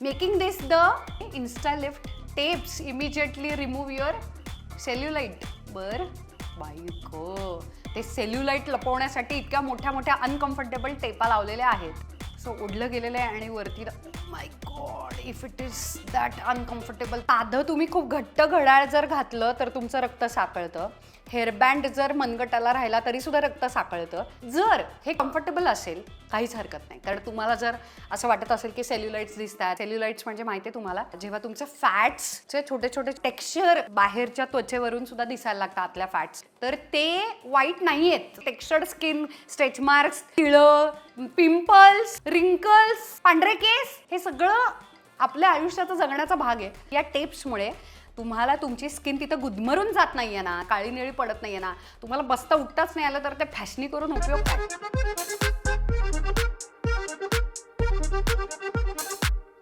Making this the Insta lift tapes immediately remove your cellulite. बर बायको, ते cellulite लपवण्यासाठी इतक्या मोठ्या मोठ्या अनकम्फर्टेबल टेपा लावलेल्या आहेत. सो ओढलं गेलेलं आहे आणि वरती my God, if it is that uncomfortable. साधं तुम्ही खूप घट्ट घड्याळ जर घातलं तर तुमचं रक्त साकळतं. हेअरबँड जर मनगटाला राहिला तरी सुद्धा रक्त साकळतं. जर हे कम्फर्टेबल असेल काहीच हरकत नाही. कारण तुम्हाला जर असं वाटत असेल की सेल्युलाइट्स दिसतात, सेल्युलाइट्स म्हणजे माहिती आहे तुम्हाला, जेव्हा तुमचं फॅट्सचे छोटे छोटे टेक्स्चर बाहेरच्या त्वचेवरून सुद्धा दिसायला लागतात आतल्या फॅट्स, तर ते वाईट नाही आहेत. टेक्स्चर्ड स्किन, स्ट्रेच मार्क्स, तिळं, पिंपल्स, रिंकल्स, पांढरे केस, हे सगळं आपल्या आयुष्याचा जगण्याचा भाग आहे. या टेप्समुळे तुम्हाला तुमची स्किन तिथं गुदमरून जात नाहीये ना, काळी निळी पडत नाहीये ना, तुम्हाला बसता उठताच नाही आलं तर ते फॅशनी करून उपयोग काय.